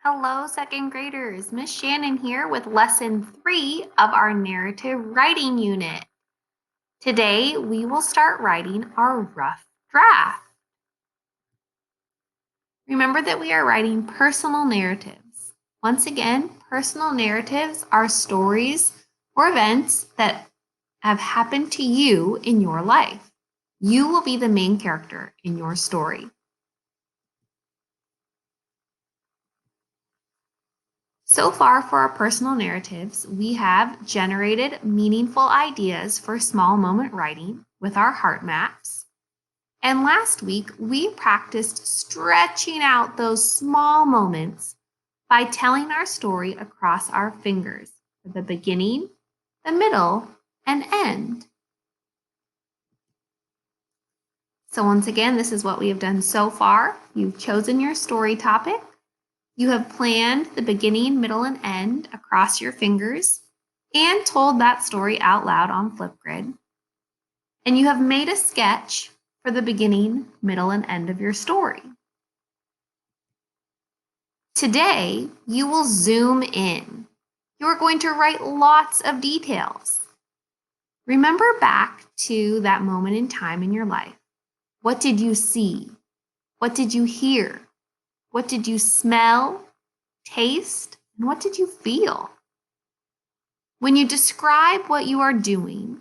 Hello, second graders. Miss Shannon here with lesson 3 of our narrative writing unit. Today, we will start writing our rough draft. Remember that we are writing personal narratives. Once again, personal narratives are stories or events that have happened to you in your life. You will be the main character in your story. So far for our personal narratives, we have generated meaningful ideas for small moment writing with our heart maps. And last week, we practiced stretching out those small moments by telling our story across our fingers for the beginning, the middle, and end. So once again, this is what we have done so far. You've chosen your story topic. You have planned the beginning, middle, and end across your fingers and told that story out loud on Flipgrid. And you have made a sketch for the beginning, middle, and end of your story. Today, you will zoom in. You are going to write lots of details. Remember back to that moment in time in your life. What did you see? What did you hear? What did you smell, taste, and what did you feel? When you describe what you are doing,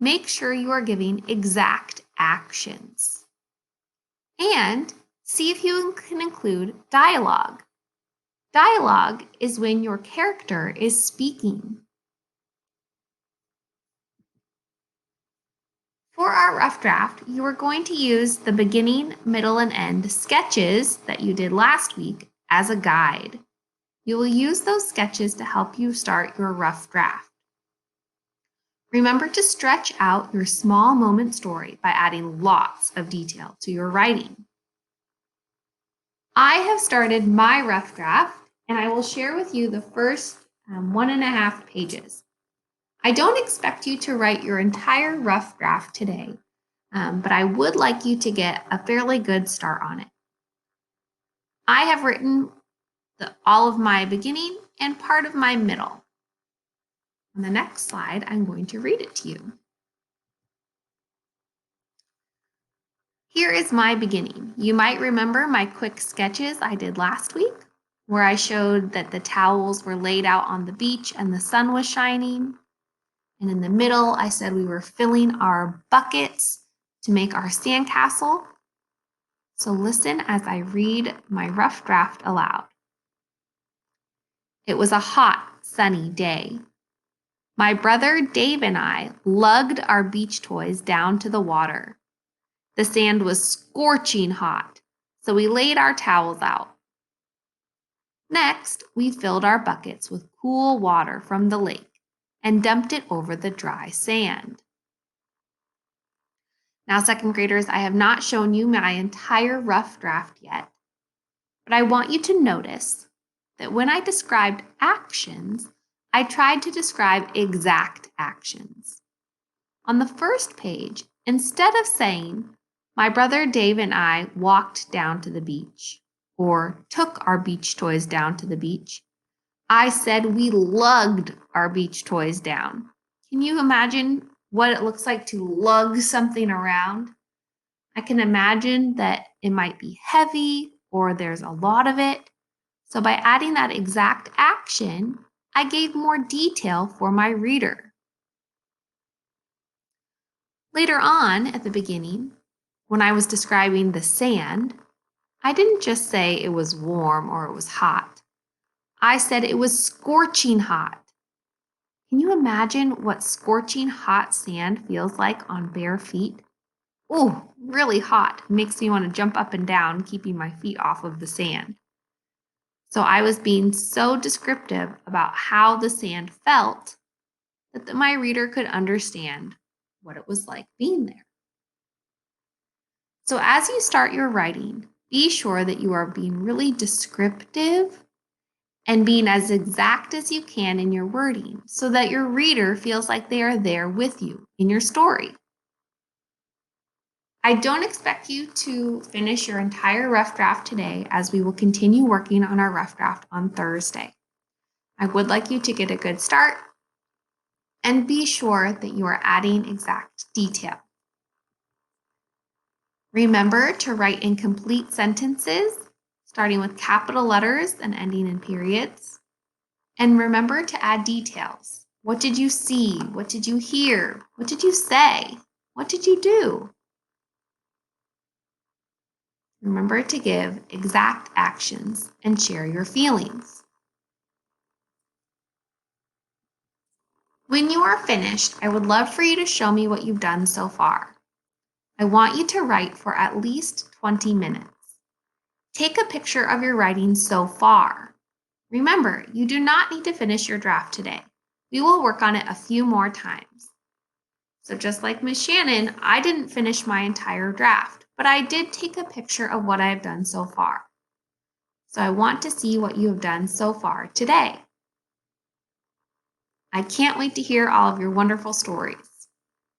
make sure you are giving exact actions. And see if you can include dialogue. Dialogue is when your character is speaking. For our rough draft, you are going to use the beginning, middle, and end sketches that you did last week as a guide. You will use those sketches to help you start your rough draft. Remember to stretch out your small moment story by adding lots of detail to your writing. I have started my rough draft, and I will share with you the first 1.5 pages. I don't expect you to write your entire rough draft today, but I would like you to get a fairly good start on it. I have written all of my beginning and part of my middle. On the next slide, I'm going to read it to you. Here is my beginning. You might remember my quick sketches I did last week, where I showed that the towels were laid out on the beach and the sun was shining. And in the middle, I said we were filling our buckets to make our sandcastle. So listen as I read my rough draft aloud. It was a hot, sunny day. My brother Dave and I lugged our beach toys down to the water. The sand was scorching hot, so we laid our towels out. Next, we filled our buckets with cool water from the lake and dumped it over the dry sand. Now, second graders, I have not shown you my entire rough draft yet, but I want you to notice that when I described actions, I tried to describe exact actions. On the first page, instead of saying, my brother Dave and I walked down to the beach, or took our beach toys down to the beach, I said we lugged our beach toys down. Can you imagine what it looks like to lug something around? I can imagine that it might be heavy or there's a lot of it. So by adding that exact action, I gave more detail for my reader. Later on at the beginning, when I was describing the sand, I didn't just say it was warm or it was hot. I said it was scorching hot. Can you imagine what scorching hot sand feels like on bare feet? Oh, really hot. Makes me want to jump up and down, keeping my feet off of the sand. So I was being so descriptive about how the sand felt that my reader could understand what it was like being there. So as you start your writing, be sure that you are being really descriptive and being as exact as you can in your wording so that your reader feels like they are there with you in your story. I don't expect you to finish your entire rough draft today, as we will continue working on our rough draft on Thursday. I would like you to get a good start and be sure that you are adding exact detail. Remember to write in complete sentences, starting with capital letters and ending in periods. And remember to add details. What did you see? What did you hear? What did you say? What did you do? Remember to give exact actions and share your feelings. When you are finished, I would love for you to show me what you've done so far. I want you to write for at least 20 minutes. Take a picture of your writing so far. Remember, you do not need to finish your draft today. We will work on it a few more times. So just like Miss Shannon, I didn't finish my entire draft, but I did take a picture of what I've done so far. So I want to see what you have done so far today. I can't wait to hear all of your wonderful stories.